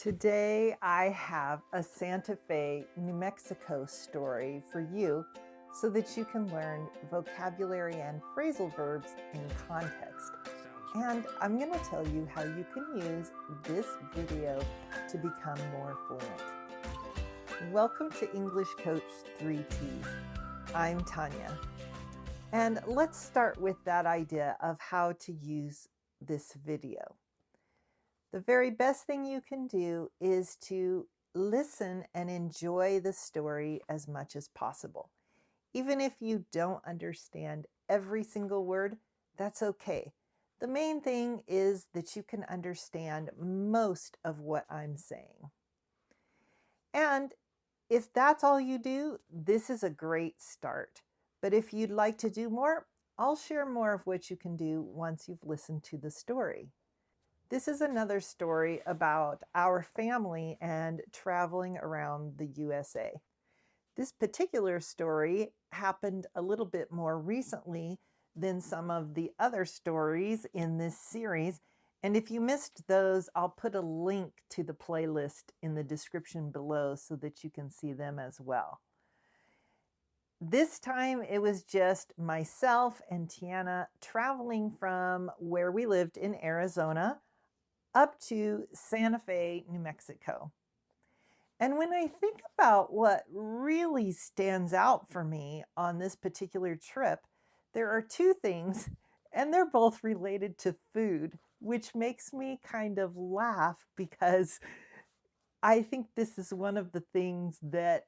Today I have a Santa Fe, New Mexico story for you so that you can learn vocabulary and phrasal verbs in context. And I'm going to tell you how you can use this video to become more fluent. Welcome to English Coach 3Ts. I'm Tanya. And let's start with that idea of how to use this video. The very best thing you can do is to listen and enjoy the story as much as possible. Even if you don't understand every single word, that's okay. The main thing is that you can understand most of what I'm saying. And if that's all you do, this is a great start. But if you'd like to do more, I'll share more of what you can do once you've listened to the story. This is another story about our family and traveling around the USA. This particular story happened a little bit more recently than some of the other stories in this series. And if you missed those, I'll put a link to the playlist in the description below so that you can see them as well. This time it was just myself and Tiana traveling from where we lived in Arizona up to Santa Fe, New Mexico. And when I think about what really stands out for me on this particular trip, there are two things, and they're both related to food, which makes me kind of laugh because I think this is one of the things that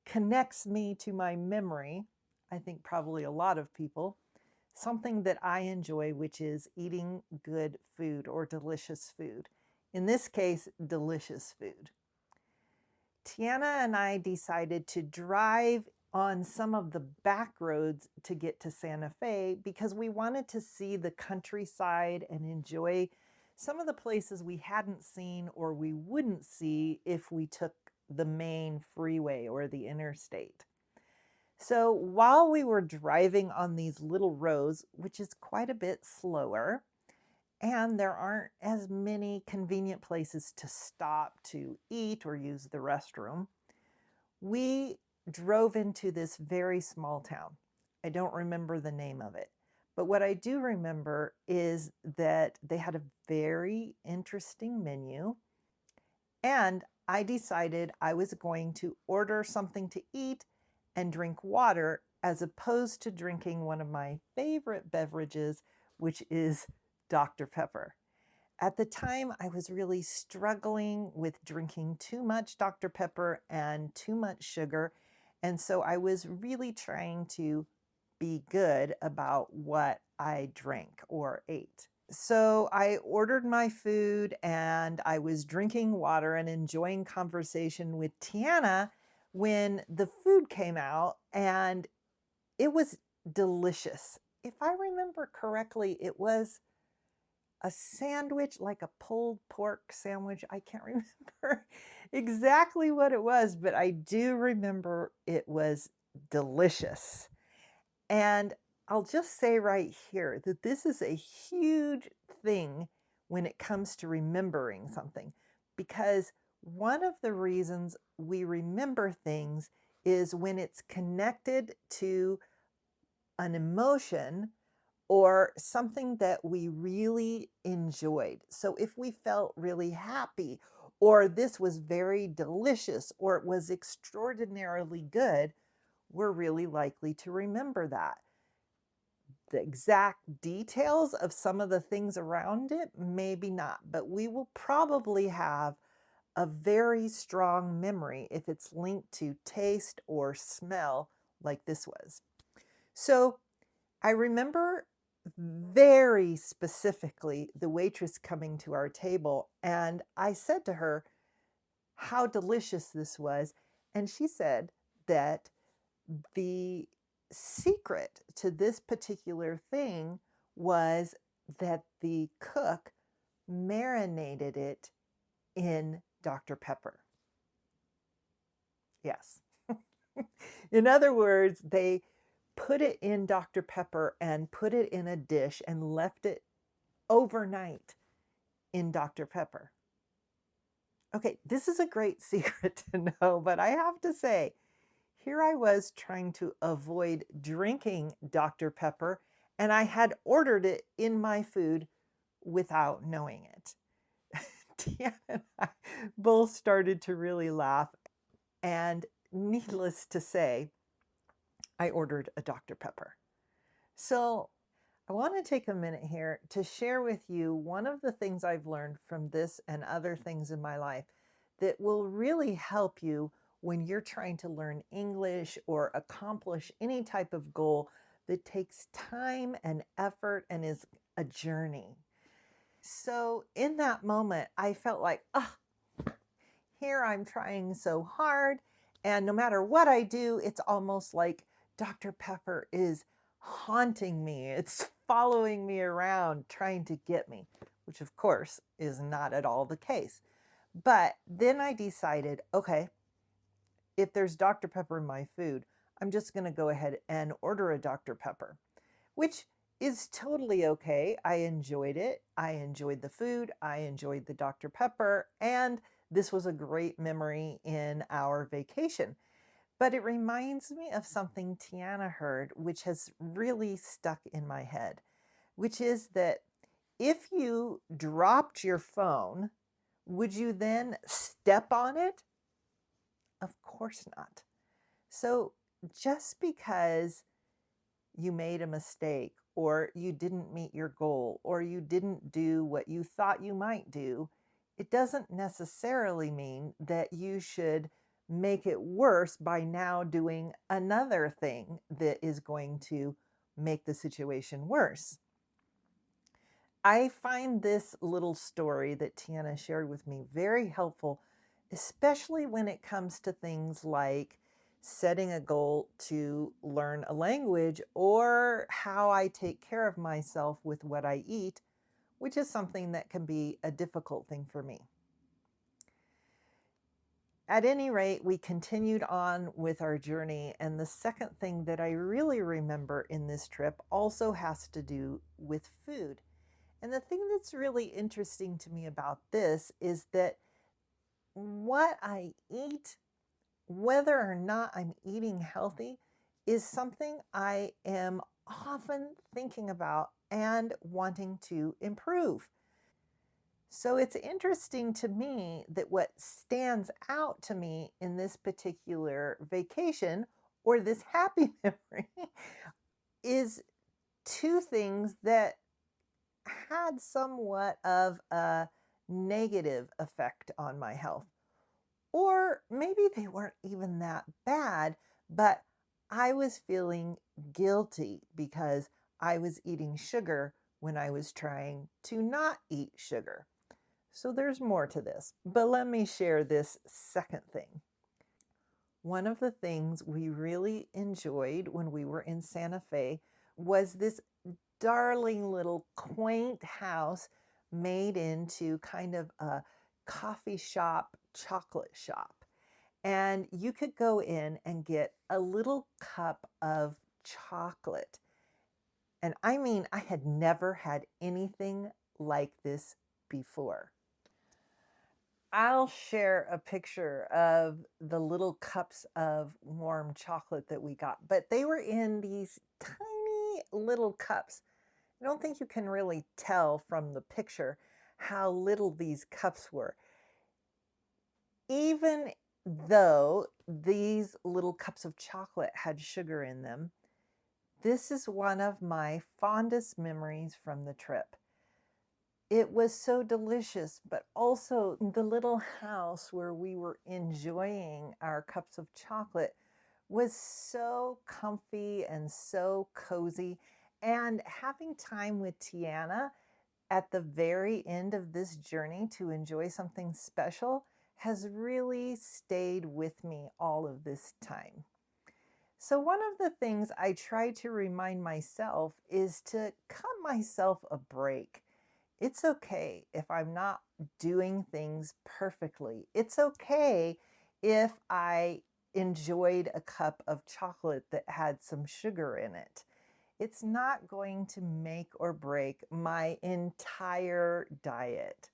connects me to my memory. I think probably a lot of people. Something that I enjoy, which is eating good food or delicious food. In this case, delicious food. Tiana and I decided to drive on some of the back roads to get to Santa Fe because we wanted to see the countryside and enjoy some of the places we hadn't seen or we wouldn't see if we took the main freeway or the interstate. So while we were driving on these little roads, which is quite a bit slower, and there aren't as many convenient places to stop to eat or use the restroom, we drove into this very small town. I don't remember the name of it, but what I do remember is that they had a very interesting menu, and I decided I was going to order something to eat and drink water as opposed to drinking one of my favorite beverages, which is Dr. Pepper. At the time, I was really struggling with drinking too much Dr. Pepper and too much sugar. And so I was really trying to be good about what I drank or ate. So I ordered my food and I was drinking water and enjoying conversation with Tiana when the food came out, and it was delicious. If I remember correctly, it was a sandwich, like a pulled pork sandwich. I can't remember exactly what it was, but I do remember it was delicious. And I'll just say right here that this is a huge thing when it comes to remembering something, because one of the reasons we remember things is when it's connected to an emotion or something that we really enjoyed. So if we felt really happy, or this was very delicious, or it was extraordinarily good, we're really likely to remember that. The exact details of some of the things around it, maybe not, but we will probably have a very strong memory if it's linked to taste or smell like this was. So I remember very specifically the waitress coming to our table, and I said to her how delicious this was, and she said that the secret to this particular thing was that the cook marinated it in Dr. Pepper. Yes. In other words, they put it in Dr. Pepper and put it in a dish and left it overnight in Dr. Pepper. Okay, this is a great secret to know, but I have to say, here I was trying to avoid drinking Dr. Pepper, and I had ordered it in my food without knowing it. Deanna and I both started to really laugh, and needless to say, I ordered a Dr. Pepper. So I want to take a minute here to share with you one of the things I've learned from this and other things in my life that will really help you when you're trying to learn English or accomplish any type of goal that takes time and effort and is a journey. So in that moment, I felt like, oh, here I'm trying so hard. And no matter what I do, it's almost like Dr. Pepper is haunting me. It's following me around, trying to get me, which of course is not at all the case. But then I decided, okay, if there's Dr. Pepper in my food, I'm just going to go ahead and order a Dr. Pepper, which is totally okay. I enjoyed it. I enjoyed the food. I enjoyed the Dr. Pepper. And this was a great memory in our vacation. But it reminds me of something Tiana heard, which has really stuck in my head, which is that if you dropped your phone, would you then step on it? Of course not. So just because you made a mistake or you didn't meet your goal or you didn't do what you thought you might do, it doesn't necessarily mean that you should make it worse by now doing another thing that is going to make the situation worse. I find this little story that Tiana shared with me very helpful, especially when it comes to things like setting a goal to learn a language or how I take care of myself with what I eat, which is something that can be a difficult thing for me. At any rate, we continued on with our journey. And the second thing that I really remember in this trip also has to do with food. And the thing that's really interesting to me about this is that what I eat, whether or not I'm eating healthy, is something I am often thinking about and wanting to improve. So it's interesting to me that what stands out to me in this particular vacation or this happy memory is two things that had somewhat of a negative effect on my health. Or maybe they weren't even that bad, but I was feeling guilty because I was eating sugar when I was trying to not eat sugar. So there's more to this, but let me share this second thing. One of the things we really enjoyed when we were in Santa Fe was this darling little quaint house made into kind of a coffee shop, chocolate shop. And you could go in and get a little cup of chocolate. And I mean, I had never had anything like this before. I'll share a picture of the little cups of warm chocolate that we got, but they were in these tiny little cups. I don't think you can really tell from the picture how little these cups were. Even though these little cups of chocolate had sugar in them, this is one of my fondest memories from the trip. It was so delicious, but also the little house where we were enjoying our cups of chocolate was so comfy and so cozy. And having time with Tiana at the very end of this journey to enjoy something special has really stayed with me all of this time. So, one of the things I try to remind myself is to cut myself a break. It's okay if I'm not doing things perfectly. It's okay if I enjoyed a cup of chocolate that had some sugar in it. It's not going to make or break my entire diet.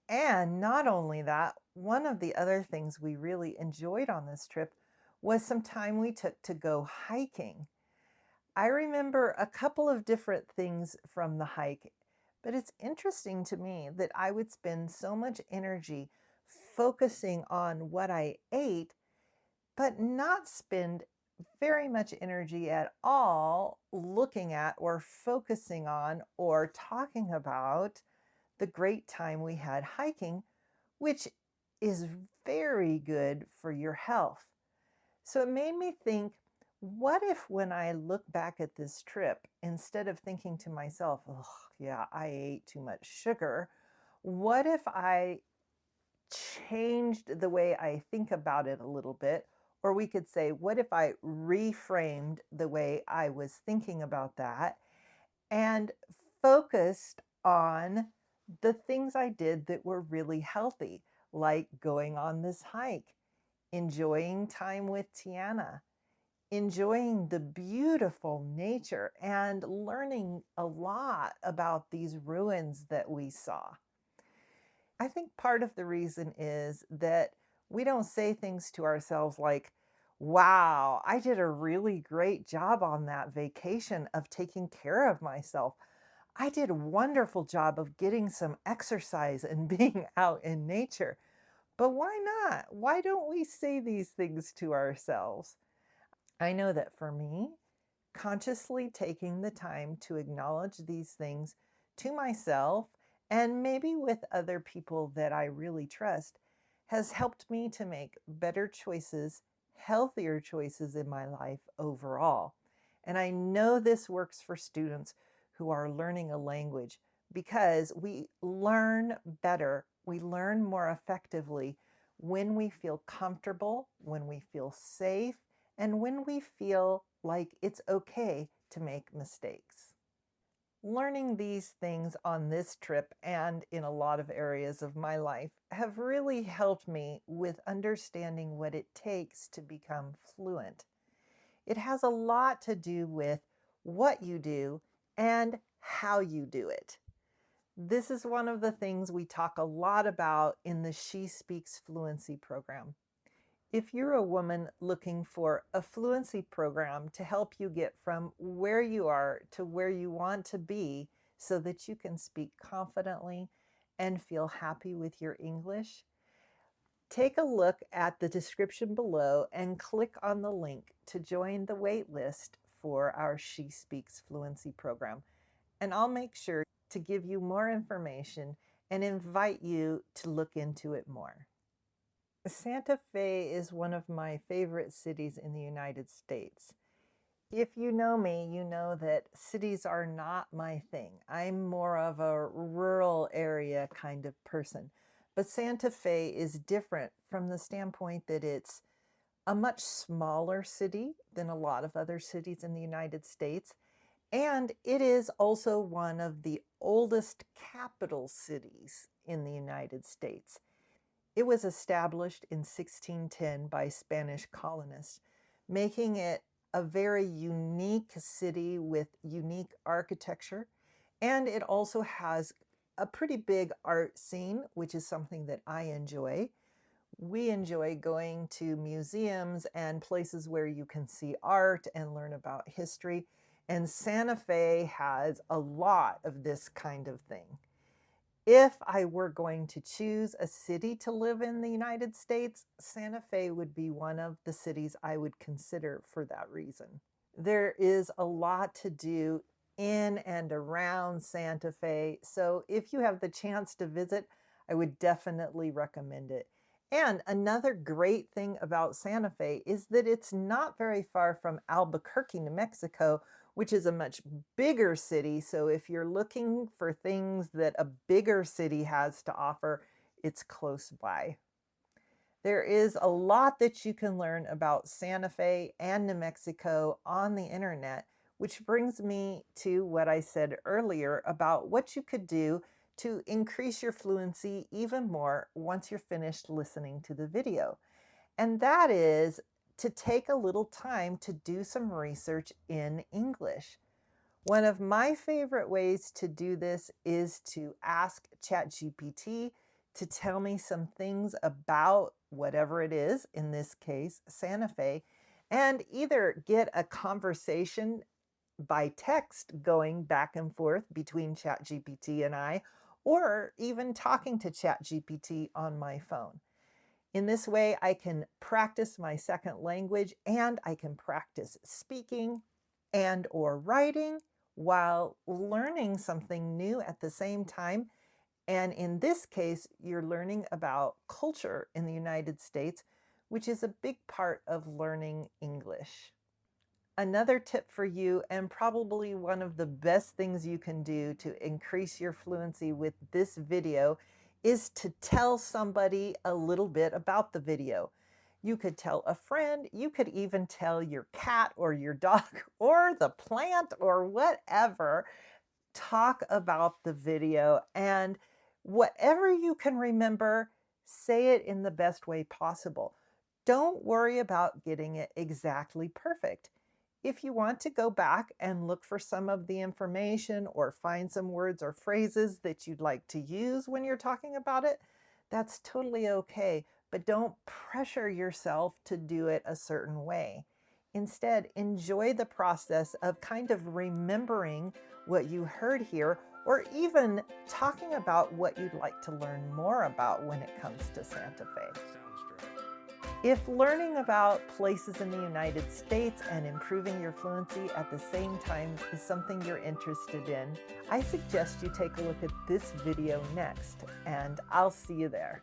And not only that, one of the other things we really enjoyed on this trip was some time we took to go hiking. I remember a couple of different things from the hike, but it's interesting to me that I would spend so much energy focusing on what I ate, but not spend very much energy at all looking at or focusing on or talking about the great time we had hiking, which is very good for your health. So it made me think, what if when I look back at this trip, instead of thinking to myself, oh, yeah, I ate too much sugar, what if I changed the way I think about it a little bit? Or we could say, what if I reframed the way I was thinking about that and focused on the things I did that were really healthy, like going on this hike, enjoying time with Tiana, enjoying the beautiful nature, and learning a lot about these ruins that we saw. I think part of the reason is that we don't say things to ourselves like, wow, I did a really great job on that vacation of taking care of myself. I did a wonderful job of getting some exercise and being out in nature. But why not? Why don't we say these things to ourselves? I know that for me, consciously taking the time to acknowledge these things to myself and maybe with other people that I really trust has helped me to make better choices, healthier choices in my life overall. And I know this works for students who are learning a language because we learn better, we learn more effectively when we feel comfortable, when we feel safe, and when we feel like it's okay to make mistakes. Learning these things on this trip and in a lot of areas of my life have really helped me with understanding what it takes to become fluent. It has a lot to do with what you do and how you do it. This is one of the things we talk a lot about in the She Speaks Fluency program. If you're a woman looking for a fluency program to help you get from where you are to where you want to be so that you can speak confidently and feel happy with your English, take a look at the description below and click on the link to join the waitlist for our She Speaks Fluency program. And I'll make sure to give you more information and invite you to look into it more. Santa Fe is one of my favorite cities in the United States. If you know me, you know that cities are not my thing. I'm more of a rural area kind of person. But Santa Fe is different from the standpoint that it's a much smaller city than a lot of other cities in the United States. And it is also one of the oldest capital cities in the United States. It was established in 1610 by Spanish colonists, making it a very unique city with unique architecture. And it also has a pretty big art scene, which is something that I enjoy. We enjoy going to museums and places where you can see art and learn about history. And Santa Fe has a lot of this kind of thing. If I were going to choose a city to live in the United States, Santa Fe would be one of the cities I would consider for that reason. There is a lot to do in and around Santa Fe, so if you have the chance to visit, I would definitely recommend it. And another great thing about Santa Fe is that it's not very far from Albuquerque, New Mexico, which is a much bigger city. So if you're looking for things that a bigger city has to offer, it's close by. There is a lot that you can learn about Santa Fe and New Mexico on the internet, which brings me to what I said earlier about what you could do to increase your fluency even more once you're finished listening to the video. And that is to take a little time to do some research in English. One of my favorite ways to do this is to ask ChatGPT to tell me some things about whatever it is, in this case, Santa Fe, and either get a conversation by text going back and forth between ChatGPT and I, or even talking to ChatGPT on my phone. In this way, I can practice my second language and I can practice speaking and or writing while learning something new at the same time. And in this case, you're learning about culture in the United States, which is a big part of learning English. Another tip for you, and probably one of the best things you can do to increase your fluency with this video, is to tell somebody a little bit about the video. You could tell a friend, you could even tell your cat or your dog or the plant or whatever. Talk about the video, and whatever you can remember, say it in the best way possible. Don't worry about getting it exactly perfect. If you want to go back and look for some of the information or find some words or phrases that you'd like to use when you're talking about it, that's totally okay. But don't pressure yourself to do it a certain way. Instead, enjoy the process of kind of remembering what you heard here, or even talking about what you'd like to learn more about when it comes to Santa Fe. If learning about places in the United States and improving your fluency at the same time is something you're interested in, I suggest you take a look at this video next, and I'll see you there.